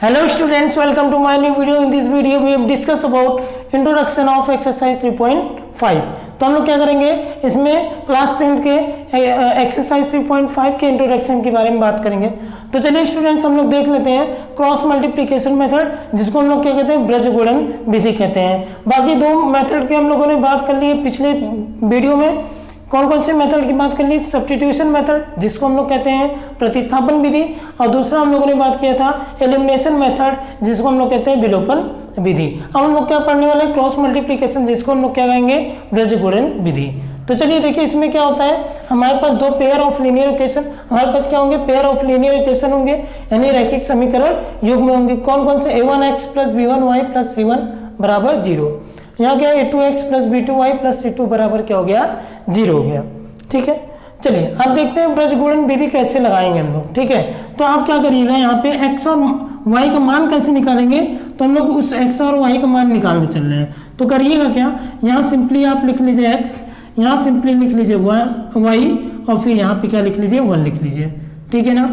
Hello students, welcome to my new video. In this video we have discussed about introduction of exercise 3.5. तो हम लोग क्या करेंगे, इसमें क्लास 10th के एक्सरसाइज 3.5 के इंट्रोडक्शन के बारे में बात करेंगे। तो चलिए स्टूडेंट्स, हम लोग देख लेते हैं क्रॉस मल्टीप्लिकेशन मेथड, जिसको हम लोग क्या कहते हैं, ब्रज गुणन विधि कहते हैं। बाकी दो मेथड की हम लोगों ने बात कर ली है पिछले वीडियो में। कौन कौन से मेथड की बात कर ली? सब्स्टिट्यूशन मेथड, जिसको हम लोग कहते हैं प्रतिस्थापन विधि, और दूसरा हम लोगों ने बात किया था एलिमिनेशन मेथड, जिसको हम लोग कहते हैं विलोपन विधि। अब हम लोग क्या पढ़ने वाले हैं, क्रॉस मल्टीप्लिकेशन, जिसको हम लोग क्या कहेंगे, ब्रज गुणन विधि। तो चलिए देखिए, इसमें क्या होता है, हमारे पास दो पेयर ऑफ लीनियर इक्वेशन, हमारे पास क्या होंगे, पेयर ऑफ लीनियर इक्वेशन होंगे, यानी रैखिक समीकरण युग्म होंगे। कौन कौन से? a1x + b1y + c1 = 0। यहाँ क्या है, a2x + b2y + c2 बराबर क्या हो गया, 0 हो गया। ठीक है, चलिए अब देखते हैं ब्रज गुणन विधि कैसे लगाएंगे हम लोग। ठीक है, तो आप क्या करिएगा, यहाँ पे x और y का मान कैसे निकालेंगे, तो हम लोग उस x और y का मान निकालने चल रहे हैं। तो करिएगा क्या, यहाँ सिंपली आप लिख लीजिए x, यहाँ सिंपली लिख लीजिए y, और फिर यहाँ पे क्या लिख लीजिए, 1 लिख लीजिए। ठीक है ना।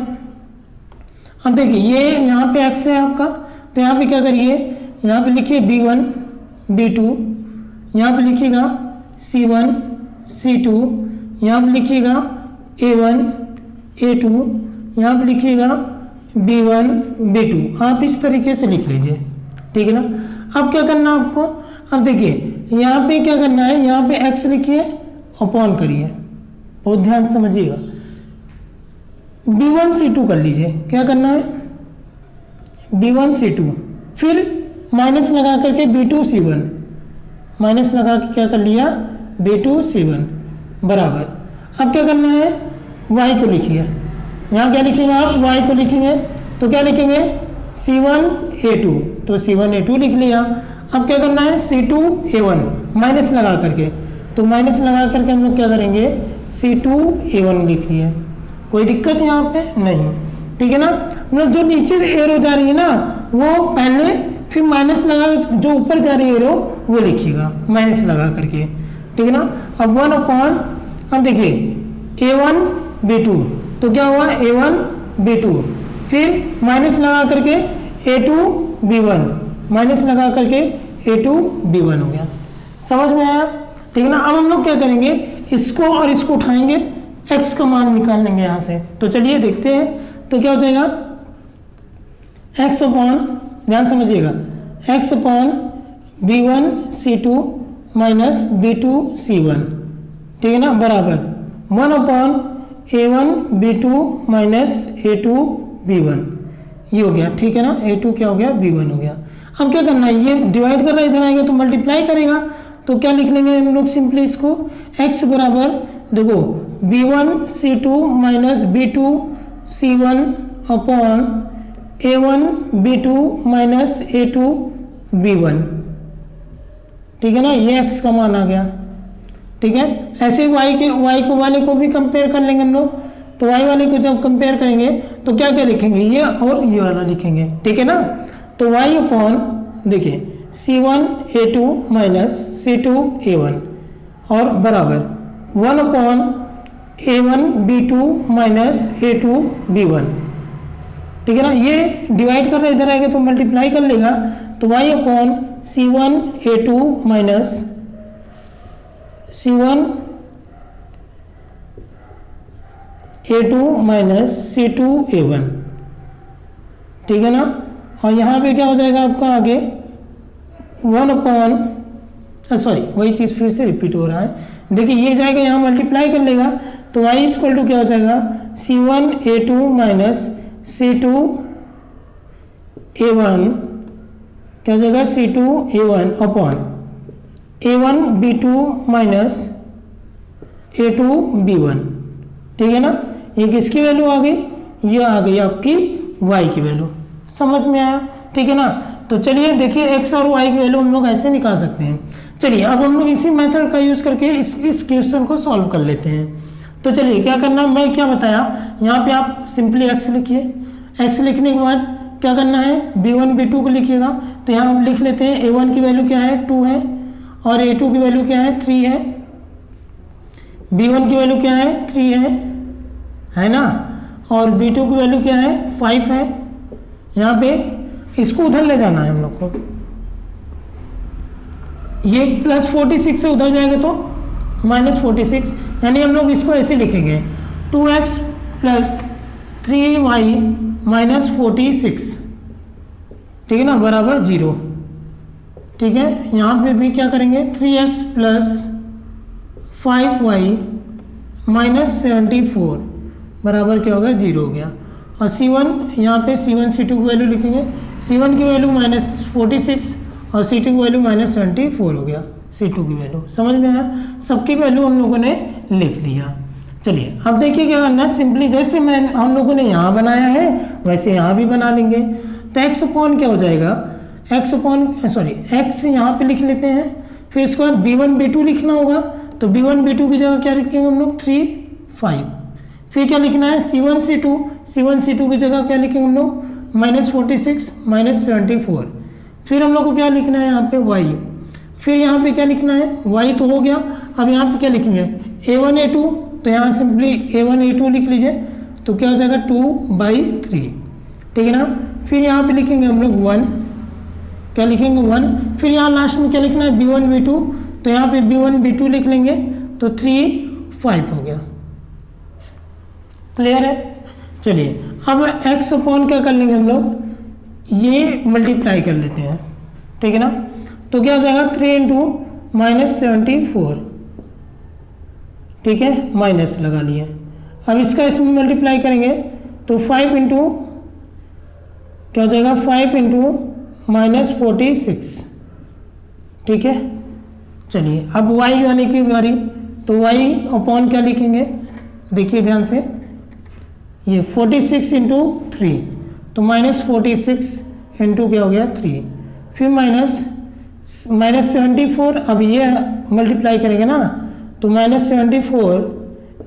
अब देखिए, ये यहाँ पे x है आपका, तो यहाँ पे क्या करिए, यहाँ पे लिखिए b1 b2, यहाँ पे लिखिएगा c1 c2, यहाँ पे लिखिएगा a1 a2, यहाँ पे लिखिएगा b1 b2। आप इस तरीके से लिख लीजिए। ठीक है ना। अब क्या करना है आपको, अब देखिए यहाँ पे क्या करना है, यहाँ पे x लिखिए, अपॉन करिए, बहुत ध्यान से समझिएगा। b1 c2 कर लीजिए, क्या करना है, b1 c2, फिर माइनस लगा करके b2 c1, माइनस लगा के क्या कर लिया, b2 c1 बराबर। अब क्या करना है, y को लिखिए, यहाँ क्या लिखेंगे आप, y को लिखेंगे, तो क्या लिखेंगे, c1 a2, तो c1 a2 लिख लिया। अब क्या करना है, c2 a1, माइनस लगा करके, तो माइनस लगा करके हम लोग क्या करेंगे, c2 a1 लिख लिया। कोई दिक्कत यहाँ पे नहीं। ठीक है ना। मतलब जो नीचे एरो जा रही है ना, वो पहले, फिर माइनस लगा, जो ऊपर जा रही है एरो वो लिखिएगा माइनस लगा करके। ठीक है ना। अब 1/, अब देखिए a1 b2, तो क्या हुआ, a1 b2, फिर माइनस लगा करके a2 b1, माइनस लगा करके a2 b1 हो गया। समझ में आया? ठीक है ना। अब हम लोग क्या करेंगे, इसको और इसको उठाएंगे, x का मान निकाल लेंगे यहाँ से। तो चलिए देखते हैं, तो क्या हो जाएगा, x अपॉन, ध्यान समझिएगा, x upon b1 c2 minus b2 c1, ठीक है ना, बराबर 1/a1 b2 minus a2 b1, ये हो गया। ठीक है ना, a2 क्या हो गया, b1 हो गया। अब क्या करना है, ये डिवाइड कर रहा है, इधर आएगा तो मल्टीप्लाई करेगा, तो क्या लिख लेंगे हम लोग सिंपली इसको, x बराबर, देखो b1 c2 minus b2 c1 upon a1 b2 minus a2 b1। ठीक है ना, ये x का मान आ गया। ठीक है, ऐसे y वाले को भी कंपेयर कर लेंगे हम लोग। तो y वाले को जब कंपेयर करेंगे तो क्या क्या लिखेंगे, ये और ये वाला लिखेंगे। ठीक है ना। तो y अपॉन, देखिए c1 a2 minus c2 a1, और बराबर 1/a1 b2 minus a2 b1। ठीक है ना, ये डिवाइड कर रहा है, इधर आएगा तो मल्टीप्लाई कर लेगा, तो y upon c1 a2 minus c1 a2 minus c2 a1। ठीक है ना। और यहाँ पे क्या हो जाएगा आपका आगे 1/, सॉरी वही चीज़ फिर से रिपीट हो रहा है। देखिए ये जाएगा, यहाँ मल्टीप्लाई कर लेगा, तो y इक्वल टू क्या हो जाएगा, c1 a2 minus c2 a1, क्या हो जाएगा, c2 a1 upon a1 b2 minus a2 b1। ठीक है ना, ये किसकी वैल्यू आ गई, ये आ गई आपकी y की वैल्यू। समझ में आया? ठीक है ना। तो चलिए देखिए, x और y की वैल्यू हम लोग ऐसे निकाल सकते हैं। चलिए अब हम लोग इसी मेथड का यूज़ करके इस क्वेश्चन को सॉल्व कर लेते हैं। तो चलिए क्या करना है, मैं क्या बताया, यहाँ पे आप सिंपली x लिखिए, x लिखने के बाद क्या करना है, b1 b2 को लिखिएगा। तो यहाँ हम लिख लेते हैं, a1 की वैल्यू क्या है, 2 है, और a2 की वैल्यू क्या है, 3 है, b1 की वैल्यू क्या है, 3 है ना, और b2 की वैल्यू क्या है, 5 है। यहाँ पे इसको उधर ले जाना है हम लोग को। ये +46 से उधर जाएगा तो -46, यानी हम लोग इसको ऐसे लिखेंगे 2x + 3y - 46, ठीक है ना, बराबर 0। ठीक है, यहाँ पे भी क्या करेंगे 3x + 5y - 74 बराबर क्या होगा 0 हो गया। और C1 यहाँ पे C1 C2 की वैल्यू लिखेंगे, C1 की वैल्यू -46 और C2 की वैल्यू -74 हो गया। C2 की वैल्यू समझ में आया, सबकी वैल्यू हम लोगों ने लिख लिया। चलिए अब देखिए क्या करना है, सिंपली जैसे हम लोगों ने यहाँ बनाया है वैसे यहाँ भी बना लेंगे। तो x अपॉन क्या हो जाएगा, x यहाँ पे लिख लेते हैं, फिर इसके बाद b1 b2 लिखना होगा, तो b1 b2 की जगह क्या लिखेंगे हम लोग 3 5। फिर क्या लिखना है C1 C2 की जगह क्या लिखेंगे हम लोग -46 -74। फिर हम लोग को क्या लिखना है यहाँ पे y, फिर यहाँ पे क्या लिखना है y तो हो गया। अब यहाँ पे क्या लिखेंगे a1 a2, तो यहाँ सिंपली a1 a2 लिख लीजिए, तो क्या हो जाएगा 2/3, ठीक है ना। फिर यहाँ पे लिखेंगे हम लोग 1, क्या लिखेंगे 1। फिर यहाँ लास्ट में क्या लिखना है b1 b2, तो यहाँ पे b1 b2 लिख लेंगे, तो 3 5 हो गया। क्लियर है। चलिए अब x अपॉन क्या कर लेंगे हम लोग, ये मल्टीप्लाई कर लेते हैं, ठीक है ना। तो क्या हो जाएगा 3 × -74, ठीक है, माइनस लगा लिए। अब इसका इसमें मल्टीप्लाई करेंगे तो 5 × क्या हो जाएगा 5 × -46, ठीक है। चलिए अब y वाले की बारी, तो y अपॉन क्या लिखेंगे, देखिए ध्यान से, ये 46 × 3, तो -46 × क्या हो गया 3, फिर -74, अब ये मल्टीप्लाई करेंगे ना, तो -74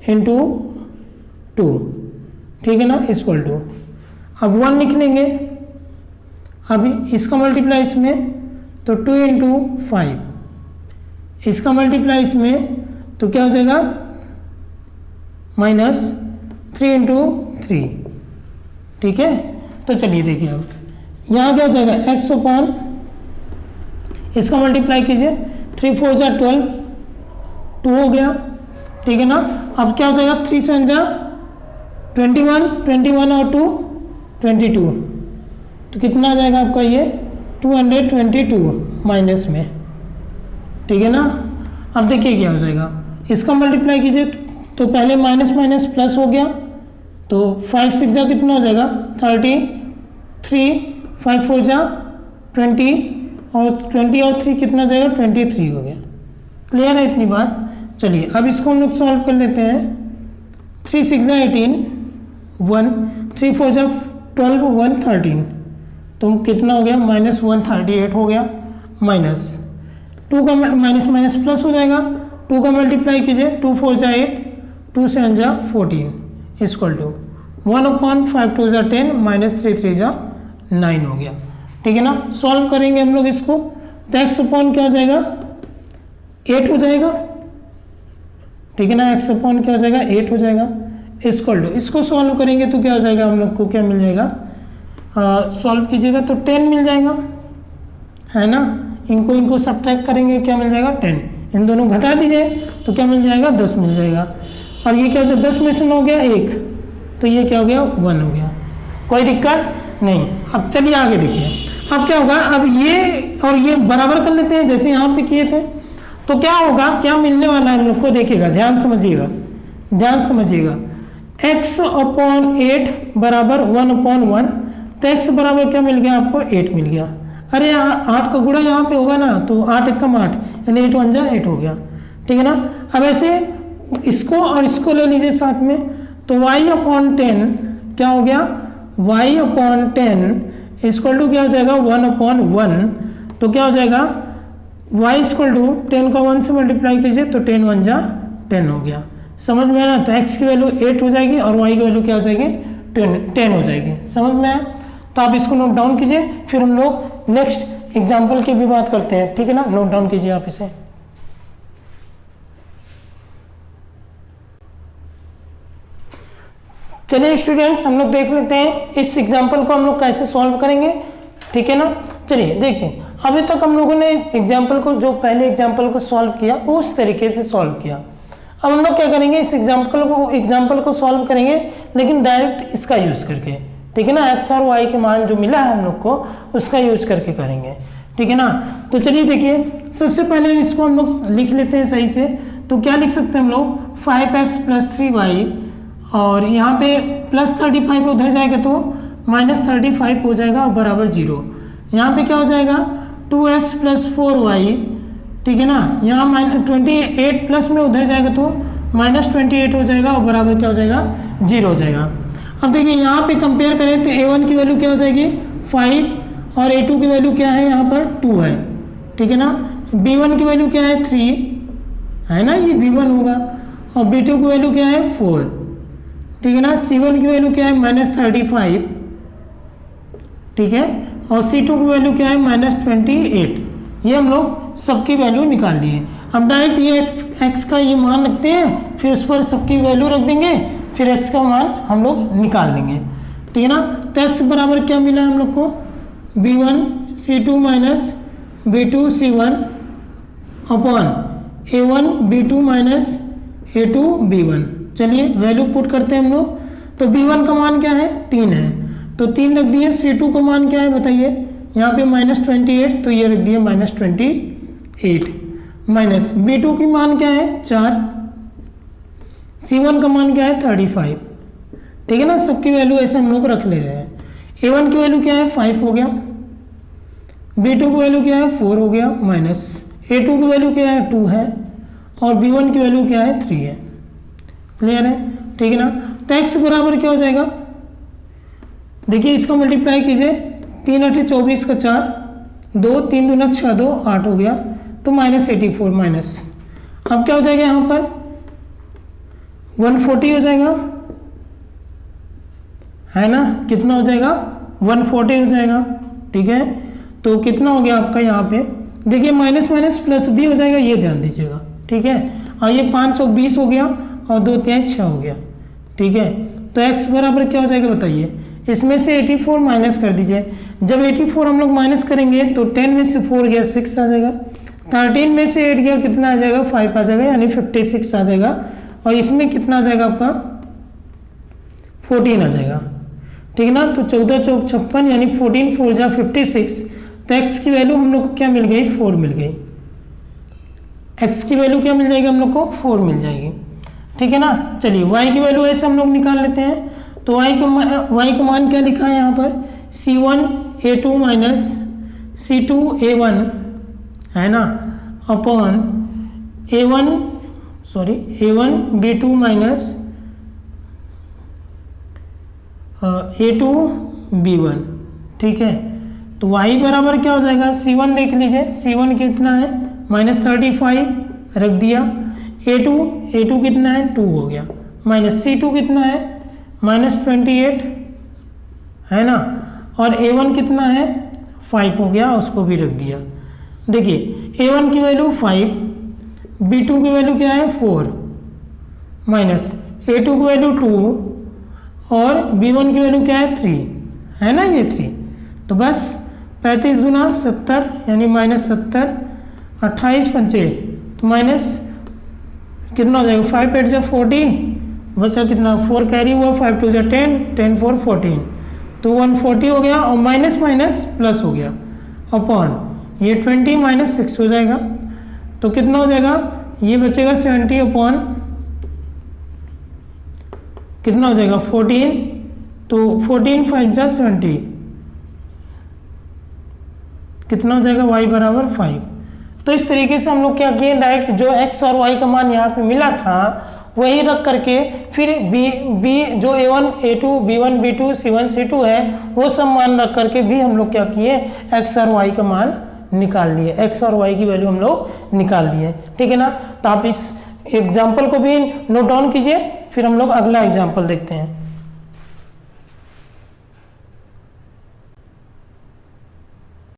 × 2, ठीक है ना, इक्वल टू, अब 1 लिख लेंगे। अभी इसका मल्टीप्लाई इसमें, तो 2 × 5, इसका मल्टीप्लाई इसमें, तो क्या हो जाएगा -3 × 3, ठीक है। तो चलिए देखिए अब यहाँ क्या हो जाएगा x अपॉन, इसका मल्टीप्लाई कीजिए, 3 4 जा 12, 2 हो गया, ठीक है ना। अब क्या हो जाएगा 3 7 जा 21, 21 और 2 22, तो कितना आ जाएगा आपका ये 222 माइनस में, ठीक है ना। अब देखिए क्या हो जाएगा, इसका मल्टीप्लाई कीजिए, तो पहले माइनस माइनस प्लस हो गया, तो 5 6 जा कितना हो जाएगा 33, 5 4 जा 20 और 20 और 3 कितना जाएगा 23 हो गया। क्लियर है इतनी बात। चलिए अब इसको हम लोग सॉल्व कर लेते हैं। 3 6 जा 18, 1 3 4 जा 12, 1 13, तो कितना हो गया -138 हो गया। माइनस 2 का माइनस माइनस प्लस हो जाएगा, 2 का मल्टीप्लाई कीजिए, 2 4 जा 8, 2 7 जा 14 इक्वल टू 1/5 2 जा 10 -3 3 जा 9 हो गया, ठीक है ना। सॉल्व करेंगे हम लोग इसको, तो x अपॉन क्या हो जाएगा 8 हो जाएगा, ठीक है ना। x अपॉन क्या हो जाएगा 8 हो जाएगा इक्वल टू, इसको सॉल्व करेंगे तो क्या हो जाएगा हम लोग को, क्या मिल जाएगा, सॉल्व कीजिएगा तो 10 मिल जाएगा, है ना। इनको सब्ट्रैक्ट करेंगे, क्या मिल जाएगा 10, इन दोनों घटा दीजिए तो क्या मिल जाएगा 10 मिल जाएगा। और ये क्या हो जाएगा 10 में से 9 हो गया 1, तो ये क्या हो गया 1 हो गया, कोई दिक्कत नहीं। अब चलिए आगे देखिए, अब क्या होगा, अब ये और ये बराबर कर लेते हैं जैसे यहाँ पे किए थे, तो क्या होगा, क्या मिलने वाला है हम लोग को, देखिएगा ध्यान समझिएगा, ध्यान समझिएगा। x अपॉन 8 बराबर 1/1, तो x बराबर क्या मिल गया आपको 8 मिल गया। अरे 8 का गुणा यहाँ पे होगा ना, तो 8 × 8 यानी 8 1 जा 8 हो गया, ठीक है ना। अब ऐसे इसको और इसको ले लीजिए साथ में, तो y/10 क्या हो गया, y/10 इक्वल टू क्या हो जाएगा 1/1, तो क्या हो जाएगा y इक्वल टू 10 का 1 से मल्टीप्लाई कीजिए, तो 10 1 जा 10 हो गया। समझ में आया, तो x की वैल्यू 8 हो जाएगी और y की वैल्यू क्या हो जाएगी 10 हो जाएगी। समझ में आया, तो आप इसको नोट डाउन कीजिए, फिर हम लोग नेक्स्ट एग्जाम्पल की भी बात करते हैं, ठीक है ना। नोट डाउन कीजिए आप इसे। चलिए स्टूडेंट्स, हम लोग देख लेते हैं इस एग्जाम्पल को हम लोग कैसे सॉल्व करेंगे। ठीक है ना। चलिए देखिए, अभी तक हम लोगों ने एग्जाम्पल को, जो पहले एग्जाम्पल को सॉल्व किया उस तरीके से सॉल्व किया। अब हम लोग क्या करेंगे, इस एग्जाम्पल को सॉल्व करेंगे लेकिन डायरेक्ट इसका यूज करके, ठीक है ना। एक्स और वाई के मान जो मिला है हम लोग को उसका यूज करके करेंगे, ठीक है ना। तो चलिए देखिए, सबसे पहले इसको हम लोग लिख लेते हैं सही से। तो क्या लिख सकते हैं हम लोग, 5x + 3y, और यहाँ पे +35 उधर जाएगा तो -35 हो जाएगा बराबर 0। यहाँ पे क्या हो जाएगा, 2x + 4y, ठीक है ना। यहाँ 28 प्लस में उधर जाएगा तो -28 हो जाएगा और बराबर क्या हो जाएगा, 0 हो जाएगा। अब देखिए यहाँ पे कंपेयर करें तो a1 की वैल्यू क्या हो जाएगी 5 और a2 की वैल्यू क्या है यहाँ पर 2 है, ठीक है ना। b1 की वैल्यू क्या है 3 है ना, ये b1 होगा, और b2 की वैल्यू क्या है 4, ठीक है ना। c1 की वैल्यू क्या है -35, ठीक है, और c2 की वैल्यू क्या है -28। ये हम लोग सबकी वैल्यू निकाल लिए। हम डायरेक्ट ये x का ये मान रखते हैं, फिर उस पर सबकी वैल्यू रख देंगे, फिर x का मान हम लोग निकाल लेंगे, ठीक है ना। तो x बराबर क्या मिला हम लोग को, b1 c2 - b2 c1 upon a1 b2 - a2 b1। चलिए वैल्यू पुट करते हैं हम लोग। तो b1 का मान क्या है 3 है, तो 3 रख दिए। c2 का मान क्या है बताइए, यहाँ पे -28, तो ये रख दिए -28, माइनस b2 की मान क्या है 4, c1 का मान क्या है 35, ठीक है ना। सबकी वैल्यू ऐसे हम लोग रख ले रहे हैं। a1 की वैल्यू क्या है 5 हो गया, b2 की वैल्यू क्या है 4 हो गया, माइनस a2 की वैल्यू क्या है 2 है, और b1 की वैल्यू क्या है 3 है। क्लियर है, ठीक है ना। तो x बराबर क्या हो जाएगा, देखिए इसका मल्टीप्लाई कीजिए, 3 8 24 का 4, 2 3 दूना 6 2 8 हो गया, तो -84 माइनस, अब क्या हो जाएगा यहाँ पर 140 हो जाएगा, है ना। कितना हो जाएगा 140 हो जाएगा, ठीक है। तो कितना हो गया आपका यहाँ पे, देखिए माइनस माइनस प्लस भी हो जाएगा, ये ध्यान दीजिएगा, ठीक है। और ये 5 चौक 20 हो गया, और 2 3 6 हो गया, ठीक है। तो x बराबर क्या हो जाएगा बताइए, इसमें से 84 माइनस कर दीजिए। जब 84 हम लोग माइनस करेंगे तो 10 में से 4 गया 6 आ जाएगा, 13 में से 8 गया कितना आ जाएगा 5 आ जाएगा, यानी 56 आ जाएगा, और इसमें कितना आ जाएगा आपका 14 आ जाएगा, ठीक है ना। तो 14 चौक 56, यानी 14 4 जा 56। तो x की वैल्यू हम लोग को क्या मिल गई 4 मिल गई, x की वैल्यू क्या मिल जाएगी हम लोग को 4 मिल जाएगी, ठीक है ना। चलिए y की वैल्यू ऐसे हम लोग निकाल लेते हैं। तो y का मान क्या लिखा है यहाँ पर, c1 a2 minus c2 a1, है ना, upon a1 b2 minus a2 b1, ठीक है। तो y बराबर क्या हो जाएगा, c1 देख लीजिए, c1 कितना है -35 रख दिया, a2 कितना है 2 हो गया, माइनस c2 कितना है -28, है ना, और a1 कितना है 5 हो गया, उसको भी रख दिया। देखिए a1 की वैल्यू 5, b2 की वैल्यू क्या है 4, माइनस a2 की वैल्यू 2, और b1 की वैल्यू क्या है 3, है ना, ये 3। तो बस 35 दूना 70, यानी -70, 28 पंचे तो माइनस कितना हो जाएगा 5 8 जा 40, बचा कितना 4 कैरी हुआ, 5 2 जा 10, 10 4 14, तो 140 हो गया, और माइनस माइनस प्लस हो गया, अपॉन ये 20 माइनस 6 हो जाएगा, तो कितना हो जाएगा, ये बचेगा 70 अपॉन कितना हो जाएगा 14, तो 14 5 जा 70, कितना हो जाएगा y बराबर 5। तो इस तरीके से हम लोग क्या किए, डायरेक्ट जो x और y का मान यहाँ पे मिला था वही रख करके फिर b जो a1 a2 b1 b2 c1 c2 है वो सब मान रख करके भी हम लोग क्या किए, x और y का मान निकाल लिए, x और y की वैल्यू हम लोग निकाल लिए, ठीक है ना। तो आप इस एग्जाम्पल को भी नोट डाउन कीजिए, फिर हम लोग अगला एग्जाम्पल देखते हैं।